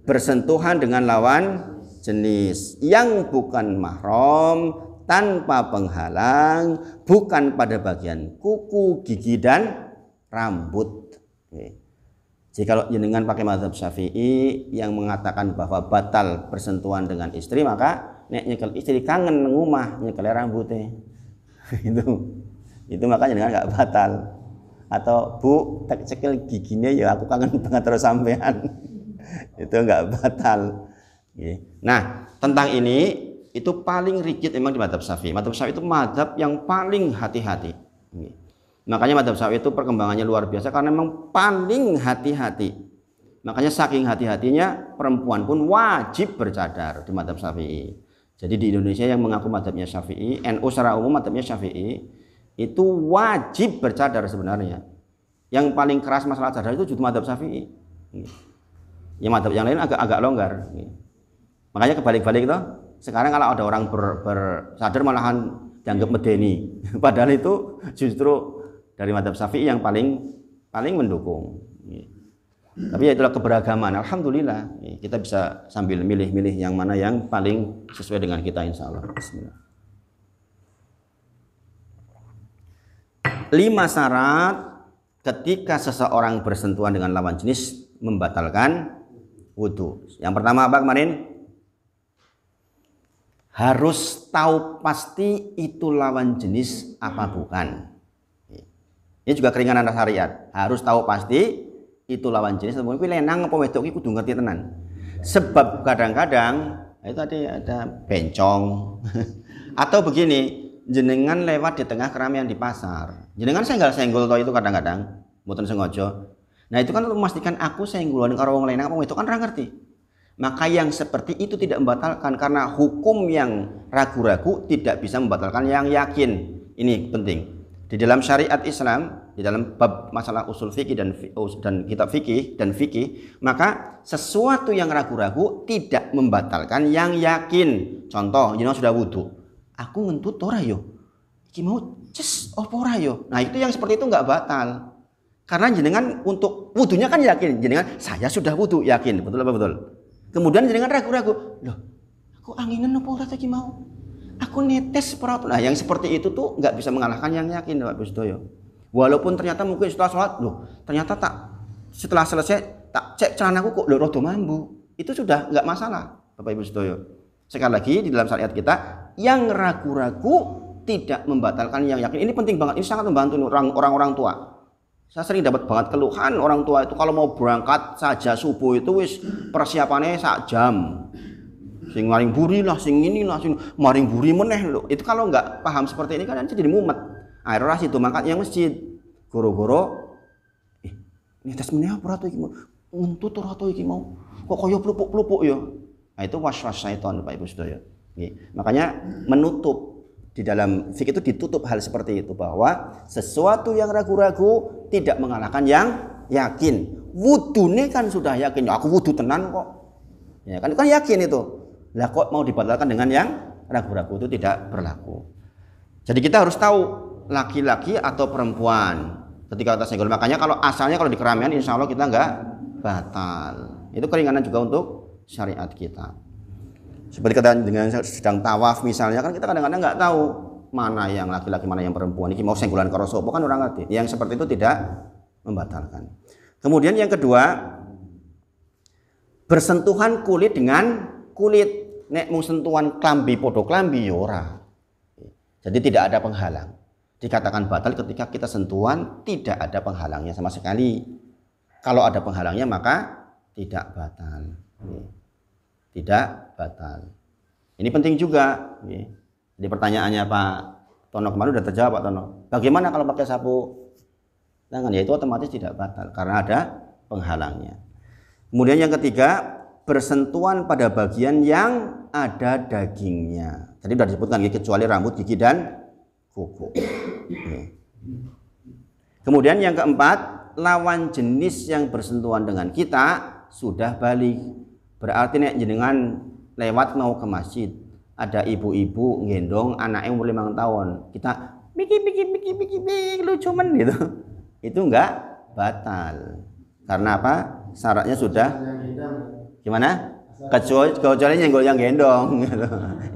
Bersentuhan dengan lawan jenis yang bukan mahram, tanpa penghalang, bukan pada bagian kuku, gigi dan rambut. Jadi kalau jenengan pakai mazhab Syafi'i yang mengatakan bahwa batal bersentuhan dengan istri, maka nek nyekel istri kangen ngumah nyekel rambutnya. Itu makanya jenengan nggak batal. Atau bu tak cekel giginya ya aku kangen banget terus sampean. Itu nggak batal. Nah tentang ini itu paling rigid memang di mazhab Syafi'i. Mazhab Syafi'i itu mazhab yang paling hati-hati. Makanya mazhab Syafi'i itu perkembangannya luar biasa karena memang paling hati-hati. Makanya saking hati-hatinya perempuan pun wajib bercadar di mazhab Syafi'i. Jadi di Indonesia yang mengaku mazhabnya Syafi'i, NU secara umum mazhabnya Syafi'i, itu wajib bercadar sebenarnya. Yang paling keras masalah cadar itu justru mazhab Syafi'i. Ya mazhab yang lain agak longgar. Makanya kebalik-balik itu. Sekarang kalau ada orang bersadar malahan dianggap medeni. Padahal itu justru dari mazhab Syafi'i yang paling mendukung. Tapi ya itulah keberagaman. Alhamdulillah kita bisa sambil milih-milih yang mana yang paling sesuai dengan kita insya Allah. Bismillah. 5 syarat ketika seseorang bersentuhan dengan lawan jenis membatalkan wudhu. Yang pertama apa kemarin? Harus tahu pasti itu lawan jenis apa bukan. Ini juga keringanan syariat. Harus tahu pasti itu lawan jenis. Kuwi lenang apa wedok iki kudu ngerti tenan. Sebab kadang-kadang itu tadi ada bencong atau begini, jenengan lewat di tengah keramaian di pasar. Jenengan senggol to itu kadang-kadang mboten sengaja. Nah itu kan memastikan aku senggolan karo wong lenang apa wedok kan ora ngerti. Maka yang seperti itu tidak membatalkan karena hukum yang ragu-ragu tidak bisa membatalkan yang yakin. Ini penting. Di dalam syariat Islam, di dalam bab masalah usul fikih dan kitab fikih dan fikih, maka sesuatu yang ragu-ragu tidak membatalkan yang yakin. Contoh, jenengan sudah wudhu. Aku ngentut ora yo. Iki mau ces apa ora yo. Nah, itu yang seperti itu enggak batal. Karena jenengan untuk wudhunya kan yakin. Jenengan saya sudah wudhu, yakin. Betul apa betul? Kemudian jenengan ragu-ragu, loh, aku anginan apa ora iki mau? Aku netes perut. Nah, yang seperti itu tuh nggak bisa mengalahkan yang yakin, Bapak Bustoyo. Walaupun ternyata mungkin setelah sholat, loh, ternyata setelah selesai tak cek celanaku kok rada mambu. Itu sudah nggak masalah, Bapak Ibu Bustoyo. Sekali lagi di dalam syariat kita, yang ragu-ragu tidak membatalkan yang yakin. Ini penting banget. Ini sangat membantu orang-orang tua. Saya sering dapat banget keluhan orang tua itu kalau mau berangkat saja subuh itu wis persiapannya sak jam. Sing maring buri lah, sing ini lah, sing maring buri meneh lho. Itu kalau nggak paham seperti ini kan jadi mumet. Akhirnya situ mangkat yang masjid. Goro-goro ini tes meneh apa iki mau? Untut ora to iki mau. Kok kaya plupuk-plupuk ya. Nah itu was-was syaitan Bapak Ibu Saudara. Makanya menutup di dalam fikih itu ditutup hal seperti itu bahwa sesuatu yang ragu-ragu tidak mengalahkan yang yakin. Wudune kan sudah yakin, aku wudhu tenan kok. Ya kan yakin itu. Lah kok mau dibatalkan dengan yang ragu-ragu itu tidak berlaku. Jadi kita harus tahu laki-laki atau perempuan ketika kita senggol. Makanya kalau asalnya kalau di keramaian insya Allah kita nggak batal. Itu keringanan juga untuk syariat kita. Seperti kita dengan sedang tawaf misalnya kan kita kadang-kadang nggak tahu mana yang laki-laki mana yang perempuan. Ini mau senggolan karo sapa kan orang ngerti. Yang seperti itu tidak membatalkan. Kemudian yang kedua, bersentuhan kulit dengan kulit. Nek mau sentuhan klambi podo klambi ora. Jadi tidak ada penghalang. Dikatakan batal ketika kita sentuhan tidak ada penghalangnya sama sekali. Kalau ada penghalangnya maka tidak batal. Tidak batal. Ini penting juga. Jadi pertanyaannya Pak Tono kemarin sudah terjawab Pak Tono. Bagaimana kalau pakai sapu tangan? Ya itu otomatis tidak batal karena ada penghalangnya. Kemudian yang ketiga, bersentuhan pada bagian yang ada dagingnya. Tadi sudah disebutkan kecuali rambut, gigi dan kuku. Kemudian yang keempat, lawan jenis yang bersentuhan dengan kita sudah balik. Berarti nek jenengan lewat mau ke masjid, ada ibu-ibu gendong anaknya umur 5 tahun, kita piki lucu men gitu. Itu enggak batal. Karena apa? Syaratnya sudah gimana? Kecuali nyenggol yang gendong gitu.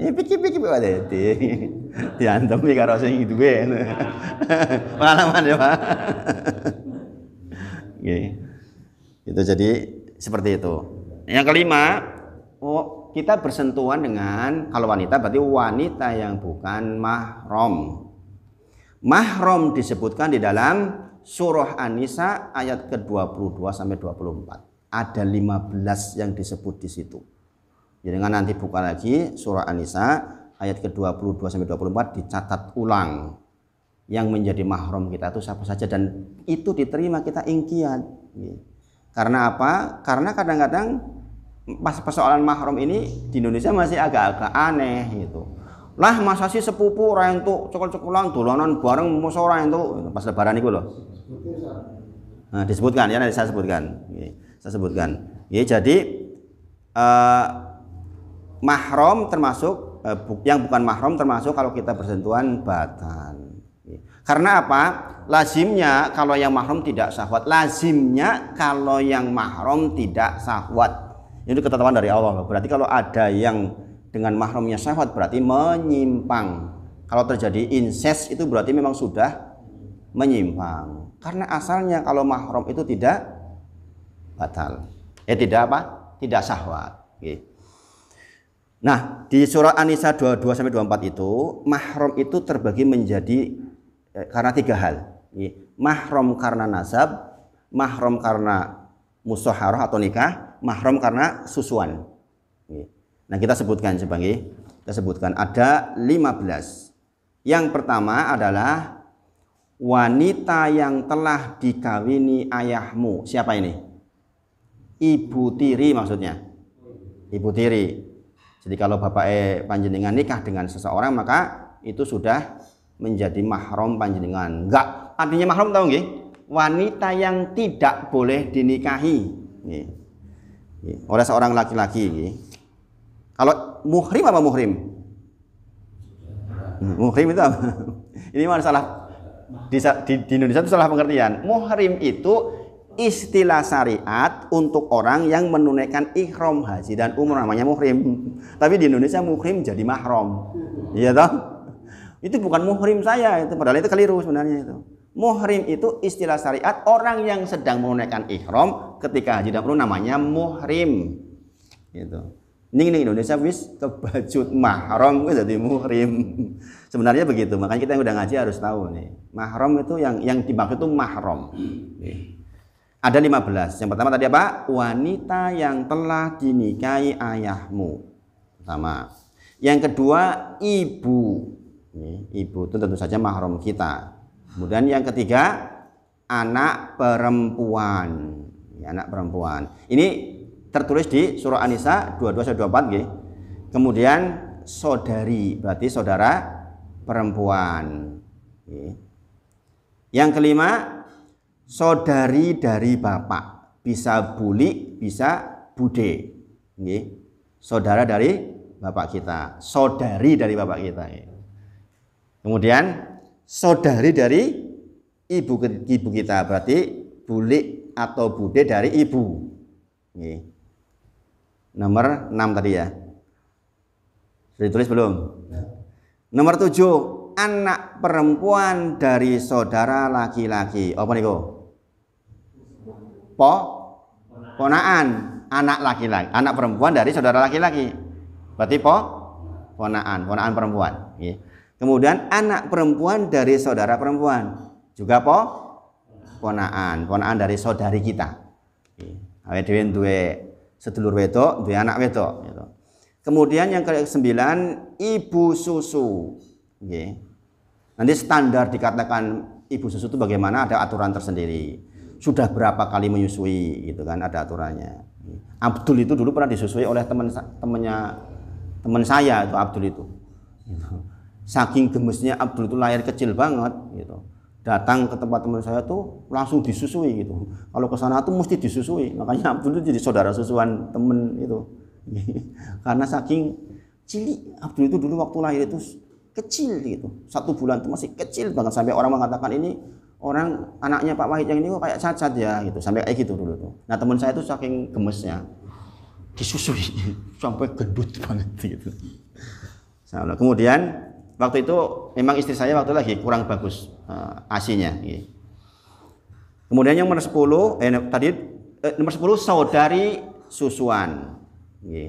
Ini piki wadeti. Diantem iki karo sing duwe. Pengalaman ya, Pak. Itu jadi seperti itu. Yang kelima, kita bersentuhan dengan, kalau wanita berarti wanita yang bukan mahram. Mahram disebutkan di dalam surah An-Nisa ayat ke-22 sampai 24. Ada 15 yang disebut di situ. Jadi nanti buka lagi surah An-Nisa ayat ke-22 sampai 24 dicatat ulang. Yang menjadi mahram kita itu siapa saja dan itu diterima kita ingkiat. Karena apa? Karena kadang-kadang pas persoalan mahram ini di Indonesia masih agak-agak aneh gitu. Lah masa sih sepupu ora entuk cokol-cokolan dolanan bareng mosok ora entuk pas lebaran iku lho. Nah, disebutkan ya nanti saya sebutkan. Saya sebutkan. Jadi mahram termasuk yang bukan mahram termasuk kalau kita bersentuhan batal. Karena apa? Lazimnya kalau yang mahram tidak syahwat. Lazimnya kalau yang mahram tidak syahwat. Ini ketetapan dari Allah. Berarti kalau ada yang dengan mahramnya syahwat berarti menyimpang. Kalau terjadi incest itu berarti memang sudah menyimpang. Karena asalnya kalau mahram itu tidak batal. Tidak apa? Tidak syahwat. Nah, di surah An-Nisa 22 sampai 24 itu mahram itu terbagi menjadi karena 3 hal. Mahram karena nasab, mahram karena musyaharah atau nikah, mahram karena susuan. Nah, kita sebutkan sebagai ada 15. Yang pertama adalah wanita yang telah dikawini ayahmu. Siapa ini? Ibu tiri maksudnya. Ibu tiri. Jadi kalau bapak panjenengan nikah dengan seseorang maka itu sudah menjadi mahram panjenengan. Enggak, artinya mahram tahu nggih? Wanita yang tidak boleh dinikahi oleh seorang laki-laki. Kalau muhrim apa muhrim? Muhrim itu apa? Ini masalah di Indonesia itu salah pengertian. Muhrim itu istilah syariat untuk orang yang menunaikan ihram haji dan umrah, namanya muhrim. Tapi di Indonesia muhrim jadi mahram. Iya toh? Itu bukan muhrim saya, itu padahal itu keliru sebenarnya itu. Muhrim itu istilah syariat orang yang sedang menunaikan ihram ketika haji dan umrah namanya muhrim. Gitu. Ini Indonesia wis kebajut mahram itu jadi muhrim. Sebenarnya begitu, makanya kita yang udah ngaji harus tahu nih. Mahram itu yang dimaksud itu mahram. Ada 15. Yang pertama tadi apa? Wanita yang telah dinikahi ayahmu. Pertama. Yang kedua, ibu. Ibu itu tentu saja mahram kita. Kemudian yang ketiga, anak perempuan. Anak perempuan. Ini tertulis di surah An-Nisa 22-24. Kemudian saudari, berarti saudara perempuan. Yang kelima, saudari dari bapak, bisa buli, bisa bude. Saudara dari bapak kita, saudari dari bapak kita. Kemudian saudari dari ibu kita, berarti buli atau bude dari ibu. Nomor 6 tadi ya. Sudah ditulis belum? Nomor 7, anak perempuan dari saudara laki-laki. Apa niku? Ponaan, anak laki-laki, anak perempuan dari saudara laki-laki. Berarti ponaan perempuan. Kemudian anak perempuan dari saudara perempuan, juga ponaan dari saudari kita. Awake dhewe duwe sedulur wedok, duwe anak wedok gitu. Kemudian yang ke-9 ibu susu. Nggih. Nanti standar dikatakan ibu susu itu bagaimana, ada aturan tersendiri. Sudah berapa kali menyusui gitu kan, ada aturannya. Abdul itu dulu pernah disusui oleh teman saya itu Abdul itu. Gitu. Saking gemesnya Abdul itu lahir kecil banget gitu. Datang ke tempat teman saya tuh langsung disusui gitu. Kalau ke sana tuh mesti disusui. Makanya Abdul itu jadi saudara susuan temen itu. Karena saking cilik Abdul itu dulu waktu lahir itu kecil gitu. 1 bulan itu masih kecil banget sampai orang mengatakan ini orang anaknya Pak Wahid yang ini kok kayak cacat ya gitu. Sampai kayak gitu dulu tuh. Nah, teman saya itu saking gemesnya disusui sampai gendut banget gitu. Kemudian waktu itu memang istri saya waktu lagi kurang bagus ASI-nya. Kemudian yang nomor 10 nomor 10 saudari susuan.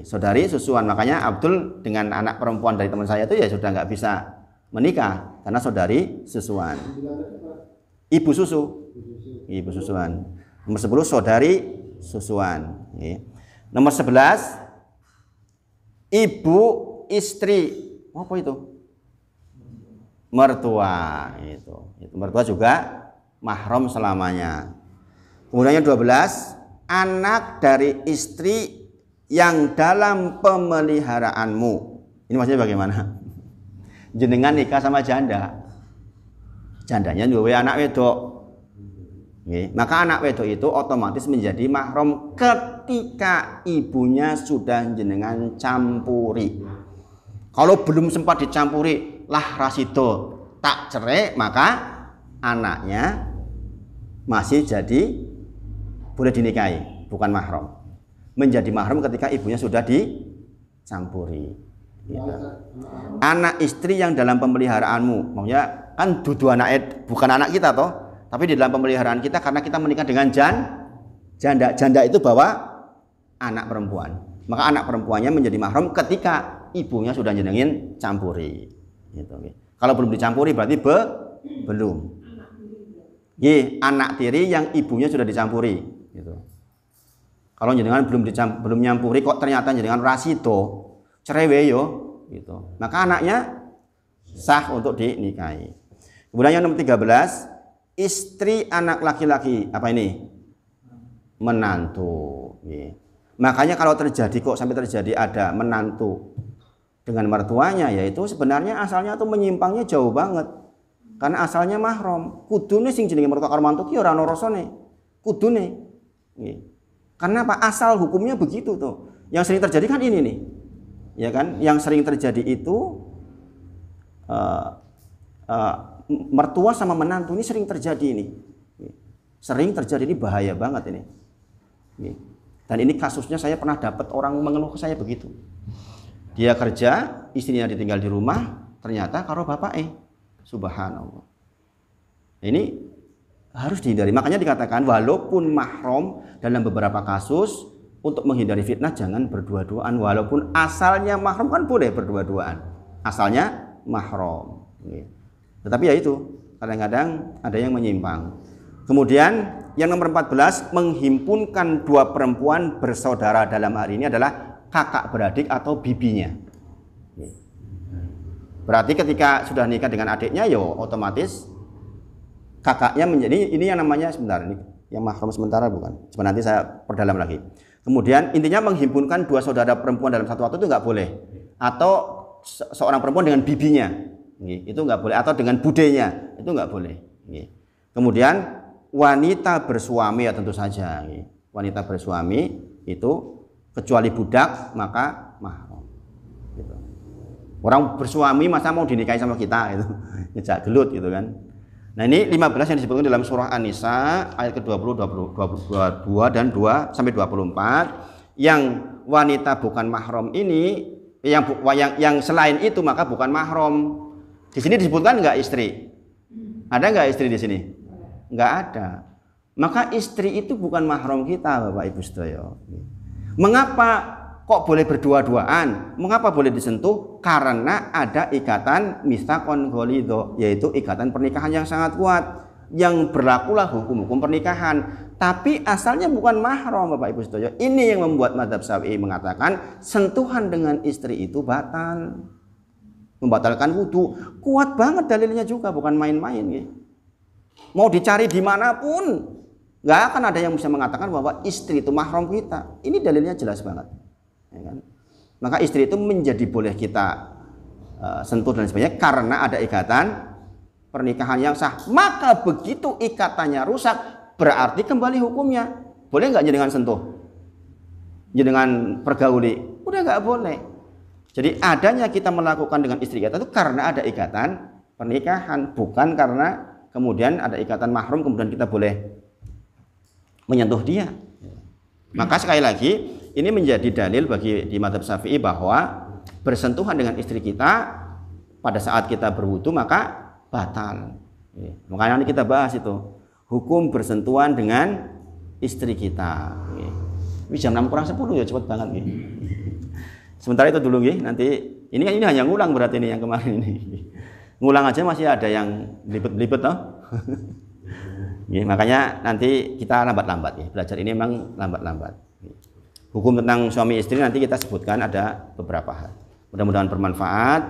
Saudari susuan, makanya Abdul dengan anak perempuan dari teman saya itu ya sudah nggak bisa menikah karena saudari susuan. Ibu susu. Ibu susuan. Nomor 10 saudari susuan. Nomor 11 ibu istri. Apa itu? Mertua itu mertua juga mahram selamanya. Kemudian yang 12 anak dari istri yang dalam pemeliharaanmu. Ini maksudnya bagaimana? Jenengan nikah sama jandanya duwe anak wedok. Maka anak wedok itu otomatis menjadi mahram ketika ibunya sudah jenengan campuri. Kalau belum sempat dicampuri lah rasido tak cerai, maka anaknya masih jadi boleh dinikahi, bukan mahram. Menjadi mahram ketika ibunya sudah dicampuri. Gitu. Anak istri yang dalam pemeliharaanmu, maksudnya kan dudu anak, bukan anak kita toh, tapi di dalam pemeliharaan kita karena kita menikah dengan janda. Janda itu bawa anak perempuan. Maka anak perempuannya menjadi mahram ketika ibunya sudah jenengin campuri. Gitu. Kalau belum dicampuri berarti belum. Anak tiri yang ibunya sudah dicampuri. Gitu. Kalau jenengan belum nyampuri kok ternyata jenengan rasido cerewe yo, gitu. Maka anaknya sah untuk dinikahi. Kemudian yang nomor 13 istri anak laki-laki, apa ini? Menantu. Makanya kalau terjadi ada menantu dengan mertuanya, yaitu sebenarnya asalnya tuh menyimpangnya jauh banget. Karena asalnya mahram. Kudune sing jenenge mertua karo mantu ki ora ana rasane. Kudune. Karena apa? Asal hukumnya begitu tuh. Yang sering terjadi kan ini nih. Ya kan? Yang sering terjadi itu mertua sama menantu ini sering terjadi ini. Sering terjadi, ini bahaya banget ini. Dan ini kasusnya saya pernah dapat orang mengeluh ke saya begitu. Dia kerja, istrinya ditinggal di rumah, ternyata karo bapak subhanallah. Ini harus dihindari. Makanya dikatakan walaupun mahram dalam beberapa kasus untuk menghindari fitnah jangan berdua-duaan. Walaupun asalnya mahram kan boleh berdua-duaan. Asalnya mahram. Tetapi ya itu kadang-kadang ada yang menyimpang. Kemudian yang nomor 14 menghimpunkan 2 perempuan bersaudara dalam hari ini adalah kakak beradik atau bibinya. Berarti ketika sudah nikah dengan adiknya ya otomatis kakaknya menjadi ini yang namanya sebentar ini yang mahram sementara bukan. Cuma nanti saya perdalam lagi. Kemudian intinya menghimpunkan 2 saudara perempuan dalam satu waktu itu nggak boleh. Atau seorang perempuan dengan bibinya, itu nggak boleh. Atau dengan budenya, itu nggak boleh. Kemudian wanita bersuami ya tentu saja. Wanita bersuami itu kecuali budak maka mahram. Gitu. Orang bersuami masa mau dinikahi sama kita itu, ngejak gelut gitu kan. Nah ini 15 yang disebutkan dalam surah An-Nisa ayat ke-20, 22 dan 2 sampai 24. Yang wanita bukan mahram ini, yang selain itu maka bukan mahram. Di sini disebutkan enggak istri? Ada enggak istri di sini? Enggak ada. Maka istri itu bukan mahram kita, Bapak Ibu sedaya. Mengapa Kok boleh berdua-duaan? Mengapa boleh disentuh? Karena ada ikatan mitsaqon ghalidho, yaitu ikatan pernikahan yang sangat kuat. Yang berlakulah hukum-hukum pernikahan. Tapi asalnya bukan mahram, Bapak Ibu sedaya. Ini yang membuat mazhab Syafi'i mengatakan sentuhan dengan istri itu batal. Membatalkan wudu. Kuat banget dalilnya juga, bukan main-main ya. Mau dicari dimanapun, nggak akan ada yang bisa mengatakan bahwa istri itu mahram kita. Ini dalilnya jelas banget. Ya kan? Maka istri itu menjadi boleh kita sentuh dan sebagainya karena ada ikatan pernikahan yang sah. Maka begitu ikatannya rusak, berarti kembali hukumnya. Boleh nggak jenengan sentuh? Jenengan pergauli? Udah nggak boleh. Jadi adanya kita melakukan dengan istri kita itu karena ada ikatan pernikahan, bukan karena kemudian ada ikatan mahram kemudian kita boleh menyentuh dia. Maka sekali lagi ini menjadi dalil bagi di mazhab Syafi'i bahwa bersentuhan dengan istri kita pada saat kita berwudu maka batal. Makanya nanti kita bahas itu hukum bersentuhan dengan istri kita. Ini jam 6 kurang 10 ya, cepet banget nih. Sementara itu dulu nanti ini hanya ngulang berarti ini yang kemarin ini. Ngulang aja masih ada yang belibet-belibet toh. Makanya nanti kita lambat-lambat ya. Belajar ini memang lambat-lambat. Hukum tentang suami istri nanti kita sebutkan ada beberapa hal. Mudah-mudahan bermanfaat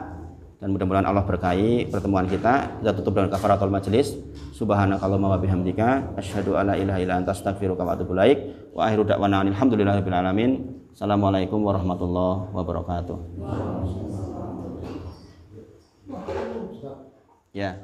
dan mudah-mudahan Allah berkahi pertemuan kita. Kita tutup dengan kafaratul majelis. Subhanakallahumma wa bihamdika asyhadu alla ilaha illa anta astaghfiruka wa atubu ilaik. Wa akhiru da'wana alhamdulillahirabbil alamin. Assalamualaikum warahmatullahi wabarakatuh. Ya.